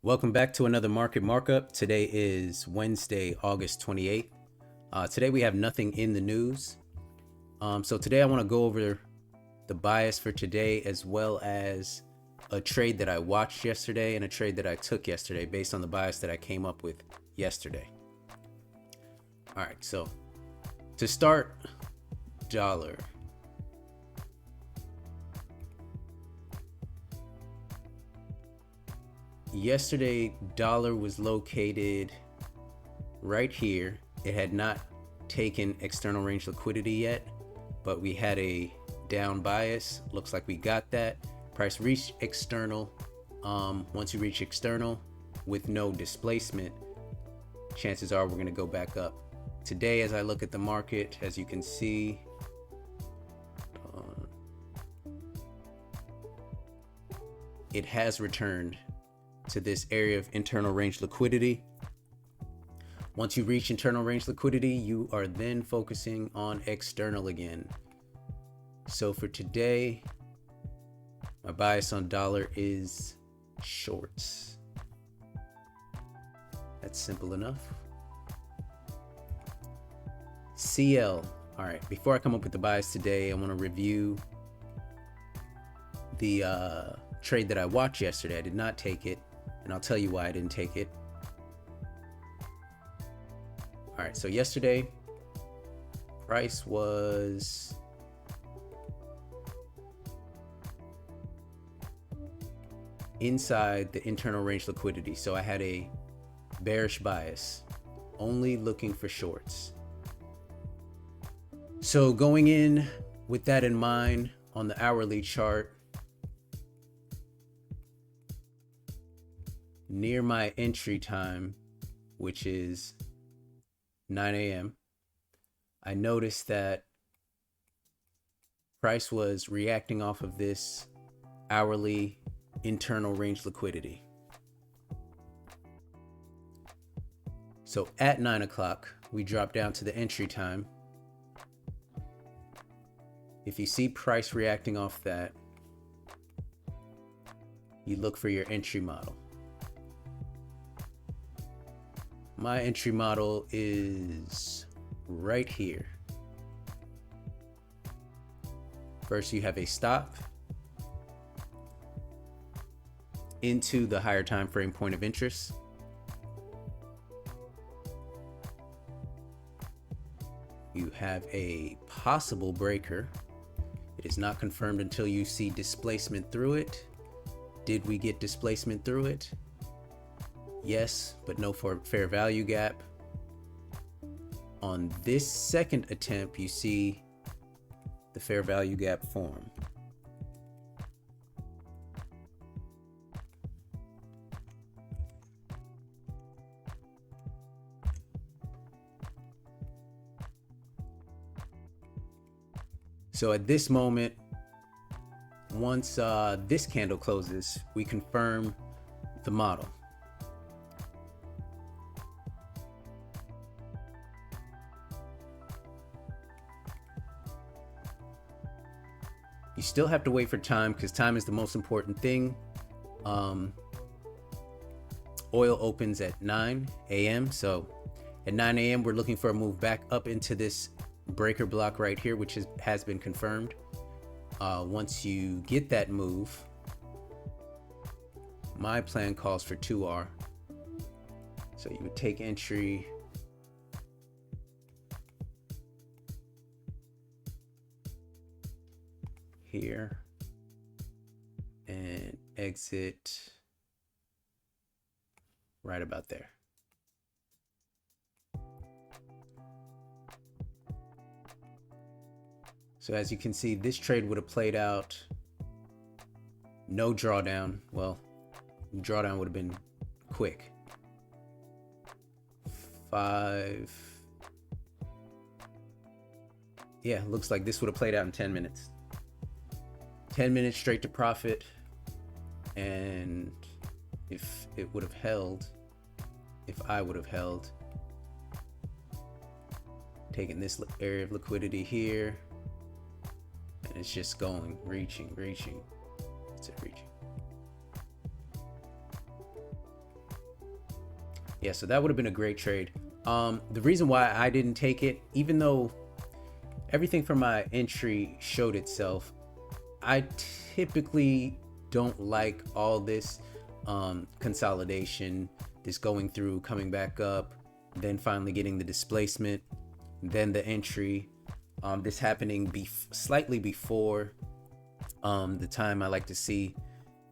Welcome back to another market markup. Today is Wednesday, August 28th. Today we have nothing in the news. So today I want to go over the bias for today, as well as a trade that I watched yesterday and a trade that I took yesterday based on the bias that I came up with yesterday. All right, so to start, dollar. Yesterday, dollar was located right here. It had not taken external range liquidity yet, but we had a down bias. Looks like we got that. Price reached external. Once you reach external with no displacement, chances are we're going to go back up. Today, as I look at the market, as you can see, it has returned to this area of internal range liquidity. Once you reach internal range liquidity, you are then focusing on external again. So for today, my bias on dollar is shorts. That's simple enough. CL. All right, before I come up with the bias today, I want to review the trade that I watched yesterday. I did not take it, and I'll tell you why I didn't take it. All right, so yesterday, price was inside the internal range liquidity. So I had a bearish bias, only looking for shorts. So going in with that in mind on the hourly chart, near my entry time, which is 9 a.m., I noticed that price was reacting off of this hourly internal range liquidity. So at 9 o'clock, we drop down to the entry time. If you see price reacting off that, you look for your entry model. My entry model is right here. First, you have a stop into the higher time frame point of interest. You have a possible breaker. It is not confirmed until you see displacement through it. Did we get displacement through it? Yes, but no fair value gap. On this second attempt, you see the fair value gap form. So at this moment, once this candle closes, we confirm the model. You still have to wait for time, because time is the most important thing. Oil opens at 9 a.m. So at 9 a.m. we're looking for a move back up into this breaker block right here, which has been confirmed. Once you get that move, my plan calls for 2R. So you would take entry here and exit right about there. So as you can see, this trade would have played out no drawdown. Well, drawdown would have been quick. 5. Yeah, looks like this would have played out in 10 minutes. 10 minutes straight to profit. And if it would have held, if I would have held, taking this area of liquidity here, and it's just going, reaching. It's reaching. Yeah, so that would have been a great trade. The reason why I didn't take it, even though everything from my entry showed itself, I typically don't like all this consolidation, this going through, coming back up, then finally getting the displacement, then the entry, this happening slightly before the time I like to see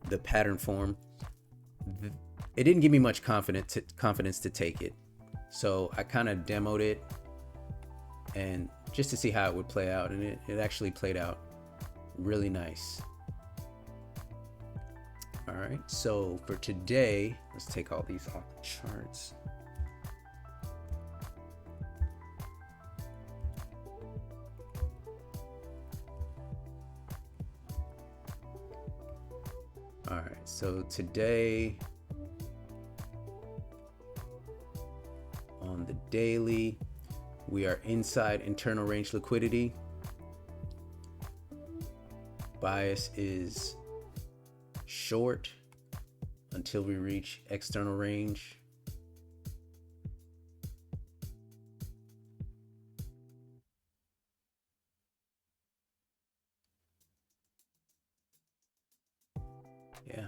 the pattern form. It didn't give me much confidence to take it, so I kind of demoed it and just to see how it would play out, and it actually played out really nice. All right, so for today, let's take all these off the charts. All right, so today on the daily, we are inside internal range liquidity. Bias is short until we reach external range. Yeah,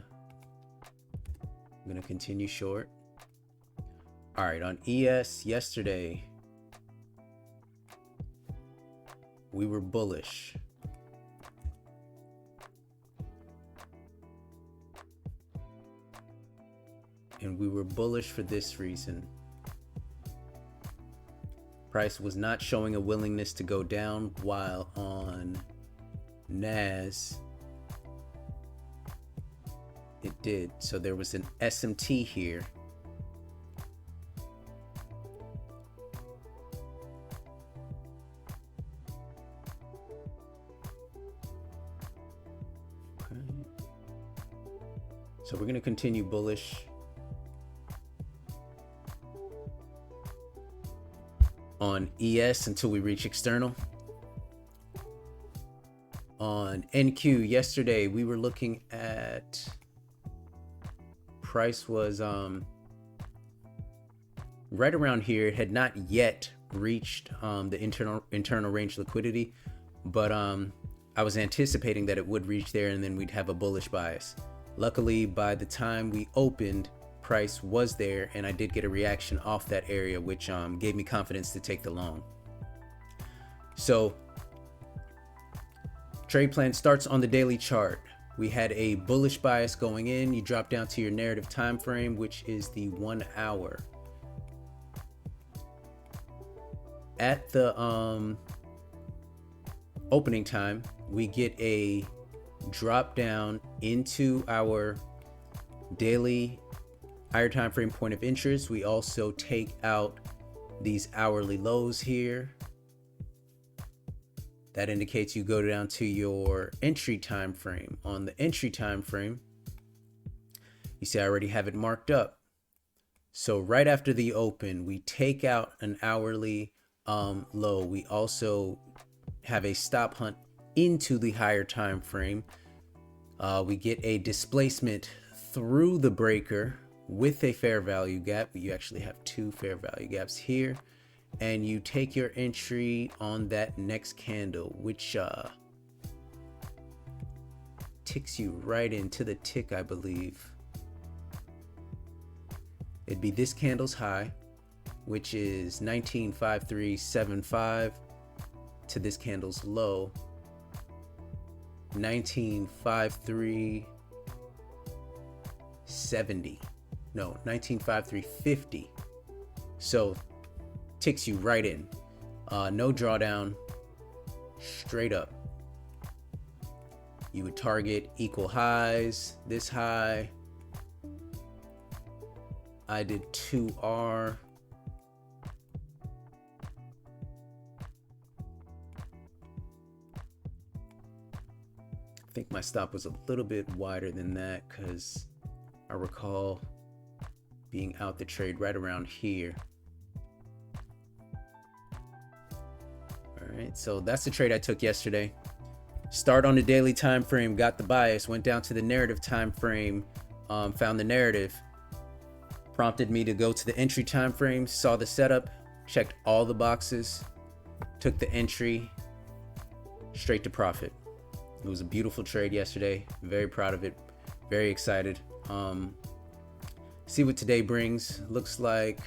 I'm gonna continue short. All right, on ES yesterday, we were bullish. And we were bullish for this reason. Price was not showing a willingness to go down, while on NAS, it did. So there was an SMT here. Okay. So we're going to continue bullish. On ES until we reach external. On NQ yesterday, we were looking at price was right around here. It had not yet reached the internal range liquidity, but I was anticipating that it would reach there and then we'd have a bullish bias. Luckily, by the time we opened, price was there and I did get a reaction off that area, which gave me confidence to take the long. So trade plan starts on the daily chart. We had a bullish bias going in. You drop down to your narrative time frame, which is the 1 hour. At the opening time, we get a drop down into our daily higher time frame point of interest. We also take out these hourly lows here. That indicates you go down to your entry time frame. On the entry time frame, you see I already have it marked up. So right after the open, we take out an hourly low. We also have a stop hunt into the higher time frame. We get a displacement through the breaker with a fair value gap. You actually have two fair value gaps here, and you take your entry on that next candle, which ticks you right into the tick, I believe. It'd be this candle's high, which is 1953.75, to this candle's low, 1953.70. No, 1953.50. So ticks you right in. No drawdown, straight up. You would target equal highs. This high, I did 2R. I think my stop was a little bit wider than that because I recall being out the trade right around here. All right, so that's the trade I took yesterday. Start on the daily time frame, got the bias, went down to the narrative time frame, found the narrative, Prompted me to go to the entry time frame, saw the setup, checked all the boxes, took the entry straight to profit. It was a beautiful trade yesterday. Very proud of it. Very excited. See what today brings. Looks like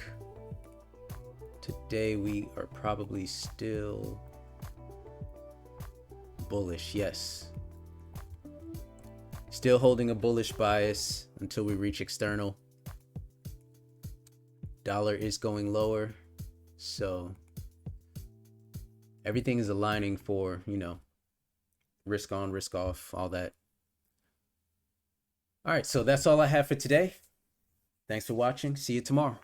today we are probably still bullish. Yes. Still holding a bullish bias until we reach external. Dollar is going lower. So everything is aligning for, risk on, risk off, all that. All right, so that's all I have for today. Thanks for watching. See you tomorrow.